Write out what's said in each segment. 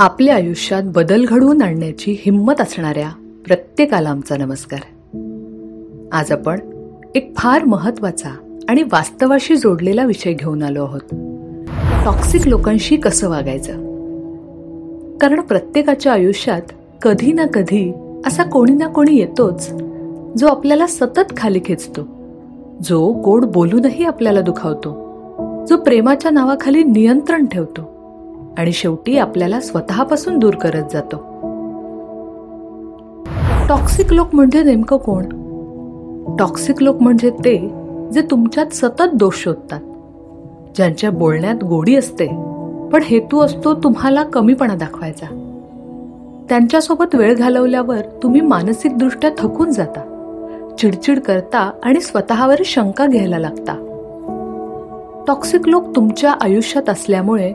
आपल्या आयुष्यात बदल घडवून आणण्याची हिंमत असणाऱ्या प्रत्येकाला आमचा नमस्कार. आज आपण एक फार महत्त्वाचा आणि वास्तवाशी जोडलेला विषय घेऊन आलो आहोत. टॉक्सिक लोकांशी कसं वागायचं. कारण प्रत्येकाच्या आयुष्यात कधी ना कधी असा कोणी ना कोणी येतोच जो आपल्याला सतत खाली खेचतो, जो गोड बोलूनही आपल्याला दुखावतो, जो प्रेमाच्या नावाखाली नियंत्रण ठेवतो आणि शेवटी आपल्याला स्वतःपासून दूर करत जातो. टॉक्सिक लोक म्हणजे नेमकं कोण? टॉक्सिक लोक म्हणजे ते जे तुमच्यात सतत दोष शोधतात, ज्यांच्या बोलण्यात गोडी असते पण हेतू असतो तुम्हाला कमीपणा दाखवायचा. त्यांच्यासोबत वेळ घालवल्यावर तुम्ही मानसिकदृष्ट्या थकून जाता, चिडचिड करता आणि स्वतःवर शंका घ्यायला लागता. टॉक्सिक लोक तुमच्या आयुष्यात असल्यामुळे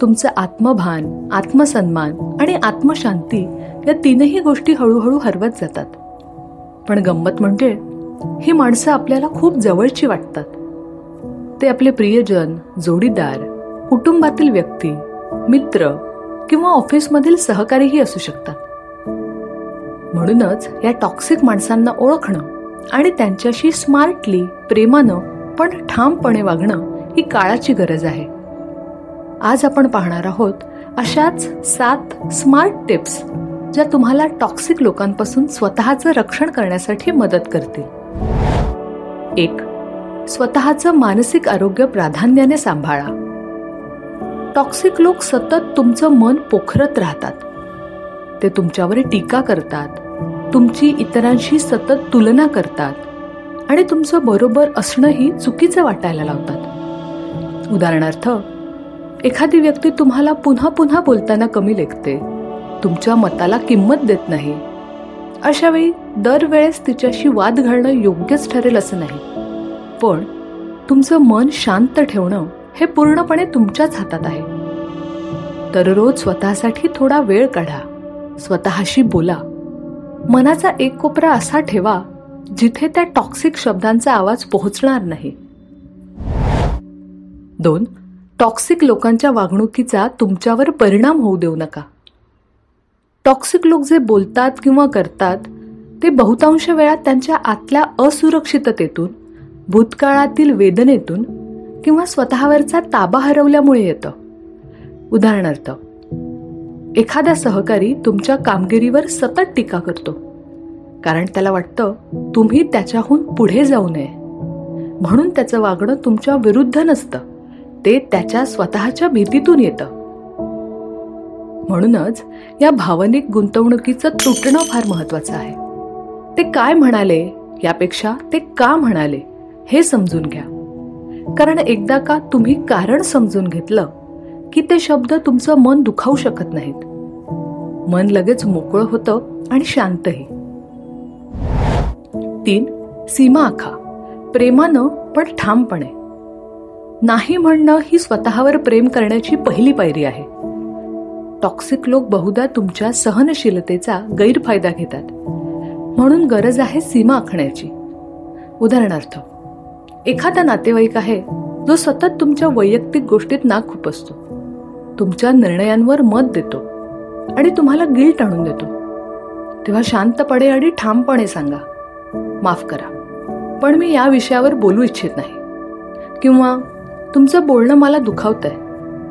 तुमचं आत्मभान, आत्मसन्मान आणि आत्मशांती या तीनही गोष्टी हळूहळू हरवत जातात. पण गंमत म्हणजे ही माणसं आपल्याला खूप जवळची वाटतात. ते आपले प्रियजन, जोडीदार, कुटुंबातील व्यक्ती, मित्र किंवा ऑफिसमधील सहकारीही असू शकतात. म्हणूनच या टॉक्सिक माणसांना ओळखणं आणि त्यांच्याशी स्मार्टली, प्रेमानं पण ठामपणे वागणं ही काळाची गरज आहे. आज आपण पाहणार आहोत अशाच 7 स्मार्ट टिप्स ज्या तुम्हाला टॉक्सिक लोकांपासून स्वतःचं रक्षण करण्यासाठी मदत करतील. 1. स्वतःचं मानसिक आरोग्य प्राधान्याने सांभाळा. टॉक्सिक लोक सतत तुमचं मन पोखरत राहतात. ते तुमच्यावर टीका करतात, तुमची इतरांशी सतत तुलना करतात आणि तुमचं बरोबर असणंही चुकीचं वाटायला लावतात. उदाहरणार्थ, एखादी व्यक्ती तुम्हाला पुन्हा पुन्हा बोलताना कमी लेखते, तुमच्या मताला किंमत देत नाही. अशा वेळी दरवेळेस तिच्याशी वाद घालणं योग्यच ठरेल असं नाही, पण तुमचं मन शांत ठेवणं हे पूर्णपणे तुमच्याच हातात आहे. दररोज स्वतःसाठी थोडा वेळ काढा, स्वतःशी बोला. मनाचा एक कोपरा असा ठेवा जिथे त्या टॉक्सिक शब्दांचा आवाज पोहोचणार नाही. 2. टॉक्सिक लोकांच्या वागणुकीचा तुमच्यावर परिणाम होऊ देऊ नका. टॉक्सिक लोक जे बोलतात किंवा करतात ते बहुतांश वेळा त्यांच्या आतल्या असुरक्षिततेतून, भूतकाळातील वेदनेतून किंवा स्वतःवरचा ताबा हरवल्यामुळे येतं. उदाहरणार्थ, एखादा सहकारी तुमच्या कामगिरीवर सतत टीका करतो कारण त्याला वाटतं तुम्ही त्याच्याहून पुढे जाऊ नये. म्हणून त्याचं वागणं तुमच्या विरुद्ध नसतं, ते त्याच्या स्वतःच्या भीतीतून येतं. म्हणूनच या भावनिक गुंतवणुकीचं तुटणं फार महत्वाचं आहे. ते काय म्हणाले यापेक्षा ते का म्हणाले हे समजून घ्या. कारण एकदा का तुम्ही कारण समजून घेतलं की ते शब्द तुमचं मन दुखावू शकत नाहीत. मन लगेच मोकळं होतं आणि शांतही. 3. सीमा आखा. प्रेमानं पण ठामपणे. नाही म्हणणं ही स्वतःवर प्रेम करण्याची पहिली पायरी आहे. टॉक्सिक लोक बहुधा तुमच्या सहनशीलतेचा गैरफायदा घेतात, म्हणून गरज आहे सीमा आखण्याची. उदाहरणार्थ, एखादा नातेवाईक आहे जो सतत तुमच्या वैयक्तिक गोष्टीत नाक खुपसतो, तुमच्या निर्णयांवर मत देतो आणि तुम्हाला गिल्ट आणून देतो. तेव्हा शांतपणे आणि ठामपणे सांगा, माफ करा पण मी या विषयावर बोलू इच्छित नाही, किंवा तुमचं बोलणं मला दुखावतंय,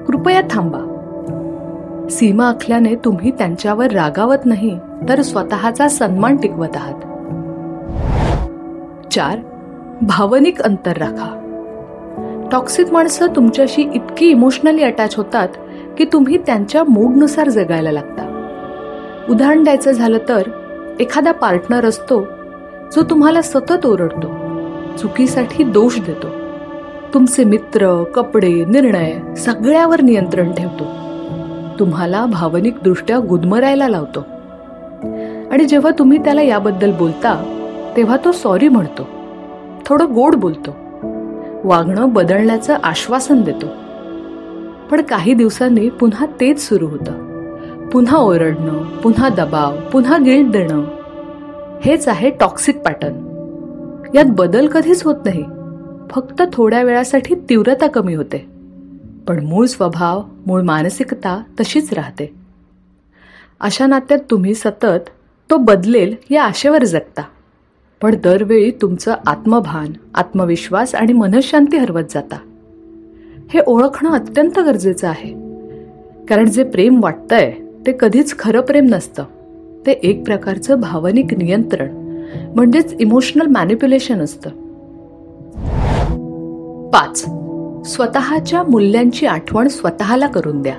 कृपया थांबा. सीमा आखल्याने तुम्ही त्यांच्यावर रागावत नाही तर स्वतःचा सन्मान टिकवत आहात. 4. भावनिक अंतर राखा. टॉक्सिक माणसं तुमच्याशी इतकी इमोशनली अटॅच होतात की तुम्ही त्यांच्या मूडनुसार जगायला लागता. उदाहरण द्यायचं झालं तर, एखादा पार्टनर असतो जो तुम्हाला सतत ओरडतो, चुकीसाठी दोष देतो, तुमचे मित्र, कपडे, निर्णय सगळ्यावर नियंत्रण ठेवतो, तुम्हाला भावनिक दृष्ट्या गुदमरायला लावतो. आणि जेव्हा तुम्ही त्याला याबद्दल बोलता तेव्हा तो सॉरी म्हणतो, थोडं गोड बोलतो, वागणं बदलण्याचं आश्वासन देतो. पण काही दिवसांनी पुन्हा तेच सुरू होतं. पुन्हा ओरडणं, पुन्हा दबाव, पुन्हा गिल्ट देणं. हेच आहे टॉक्सिक पॅटर्न. यात बदल कधीच होत नाही, फक्त थोड्या वेळासाठी तीव्रता कमी होते, पण मूळ स्वभाव, मूळ मानसिकता तशीच राहते. अशा नात्यात तुम्ही सतत तो बदलेल या आशेवर जगता, पण दरवेळी तुमचं आत्मभान, आत्मविश्वास आणि मनःशांती हरवत जाता. हे ओळखणं अत्यंत गरजेचं आहे, कारण जे प्रेम वाटतंय ते कधीच खरं प्रेम नसतं. ते एक प्रकारचं भावनिक नियंत्रण म्हणजेच इमोशनल मॅनिप्युलेशन असतं. 5. स्वतःच्या मूल्यांची आठवण स्वतःला करून द्या.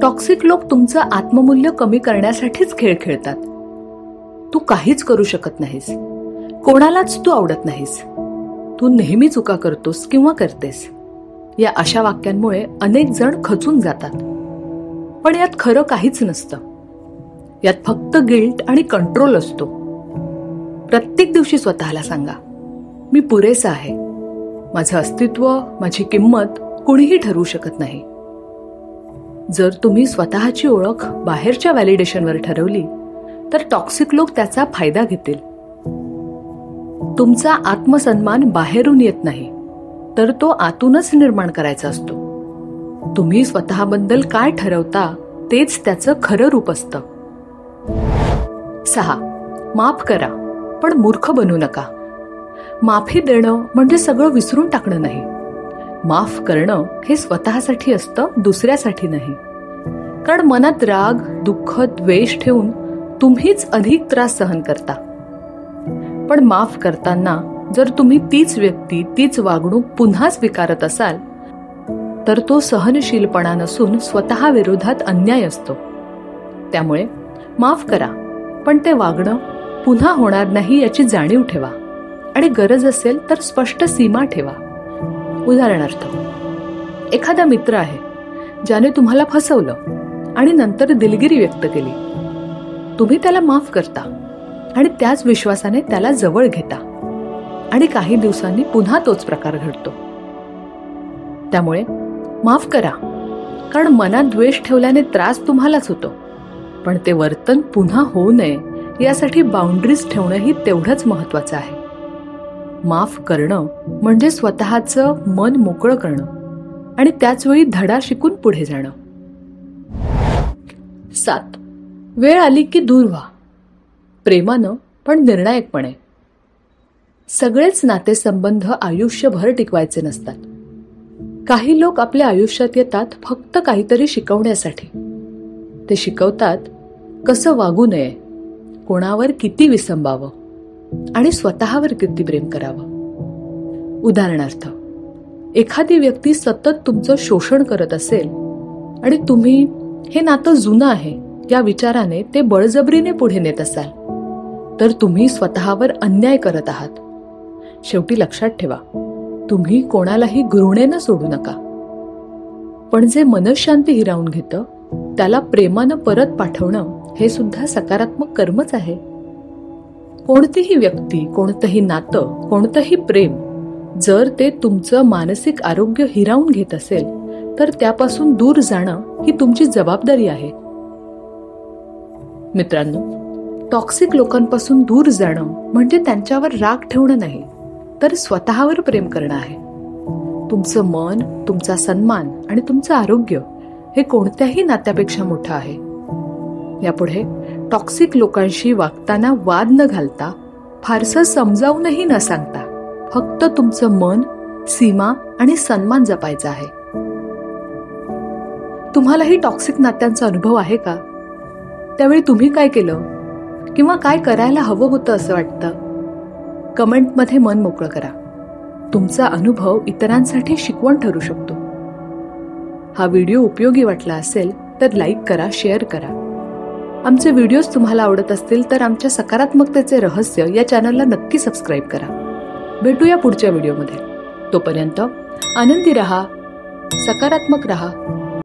टॉक्सिक लोक तुमचं आत्ममूल्य कमी करण्यासाठीच खेळ खेळतात. तू काहीच करू शकत नाहीस, कोणालाच तू आवडत नाहीस, तू नेहमी चुका करतोस किंवा करतेस, या अशा वाक्यांमुळे अनेक जण खचून जातात. पण यात खरं काहीच नसतं. यात फक्त गिल्ट आणि कंट्रोल असतो. प्रत्येक दिवशी स्वतःला सांगा, मी पुरेसा आहे, माझं अस्तित्व, माझी किंमत कुणीही ठरवू शकत नाही. जर तुम्ही स्वतःची ओळख बाहेरच्या व्हॅलिडेशनवर ठरवली तर टॉक्सिक लोक त्याचा फायदा घेतील. तुमचा आत्मसन्मान बाहेरून येत नाही, तर तो आतूनच निर्माण करायचा असतो. तुम्ही स्वतःबद्दल काय ठरवता तेच त्याचं खरं रूप असतं. 6. माफ करा, पण मूर्ख बनू नका. माफी देणं म्हणजे सगळं विसरून टाकणं नाही. माफ करणं हे स्वतःसाठी असतं, दुसऱ्यासाठी नाही. कारण मनात राग, दुःख, द्वेष ठेवून तुम्हीच अधिक त्रास सहन करता. पण माफ करताना जर तुम्ही तीच व्यक्ती, तीच वागणूक पुन्हा स्वीकारत असाल तर तो सहनशीलपणा नसून स्वतः विरोधात अन्याय असतो. त्यामुळे माफ करा, पण ते वागणं पुन्हा होणार नाही याची जाणीव ठेवा आणि गरज असेल तर स्पष्ट सीमा ठेवा. उदाहरणार्थ, एखादा मित्र आहे ज्याने तुम्हाला फसवलं आणि नंतर दिलगिरी व्यक्त केली. तुम्ही त्याला माफ करता आणि त्याच विश्वासाने त्याला जवळ घेता आणि काही दिवसांनी पुन्हा तोच प्रकार घडतो. त्यामुळे माफ करा, कारण मनात द्वेष ठेवल्याने त्रास तुम्हालाच होतो. पण ते वर्तन पुन्हा होऊ नये यासाठी बाउंड्रीज ठेवणंही तेवढंच महत्वाचं आहे. माफ करणं म्हणजे स्वतःचं मन मोकळं करणं आणि त्याच वेळी धडा शिकून पुढे जाणं. 7. वेळ आली की दूर व्हा, प्रेमानं पण निर्णायकपणे. सगळेच नातेसंबंध आयुष्यभर टिकवायचे नसतात. काही लोक आपल्या आयुष्यात येतात फक्त काहीतरी शिकवण्यासाठी. ते शिकवतात कसं वागू नये, कोणावर किती विसंबावं आणि स्वतःवर किती प्रेम करावं. उदाहरणार्थ, एखादी व्यक्ती सतत तुमचं शोषण करत असेल आणि तुम्ही हे नातं जुनं आहे या विचाराने ते बळजबरीने पुढे नेत असाल तर तुम्ही स्वतःवर अन्याय करत आहात. शेवटी लक्षात ठेवा, तुम्ही कोणालाही घृणेनं सोडू नका. पण जे मनःशांती हिरावून घेतं त्याला प्रेमानं परत पाठवणं हे सुद्धा सकारात्मक कर्मच आहे. कोणतीही व्यक्ती, कोणतंही नातं, कोणतंही प्रेम जर ते तुमचं मानसिक आरोग्य हिरावून घेत असेल तर त्यापासून दूर जाणं ही तुमची जबाबदारी आहे. मित्रांनो, टॉक्सिक लोकांपासून दूर जाणं म्हणजे त्यांच्यावर राग ठेवणं नाही, तर स्वतःवर प्रेम करणं आहे. तुमचं मन, तुमचा सन्मान आणि तुमचं आरोग्य हे कोणत्याही नात्यापेक्षा मोठं आहे. यापुढे टॉक्सिक लोकांशी वागताना वाद न घालता, फारसं समजावूनही न सांगता, फक्त तुमचं मन, सीमा आणि सन्मान जपायचा आहे. तुम्हालाही टॉक्सिक नात्यांचा अनुभव आहे का? त्यावेळी तुम्ही काय केलं किंवा काय करायला हवं होतं असं वाटतं? कमेंटमध्ये मन मोकळं करा. तुमचा अनुभव इतरांसाठी शिकवण ठरू शकतो. हा व्हिडिओ उपयोगी वाटला असेल तर लाईक करा, शेअर करा. आमचे व्हिडिओज तुम्हाला आवडत असतील तर आमच्या सकारात्मकतेचे रहस्य या चॅनलला नक्की सबस्क्राईब करा. भेटूया पुढच्या व्हिडिओमध्ये. तोपर्यंत आनंदी रहा, सकारात्मक रहा.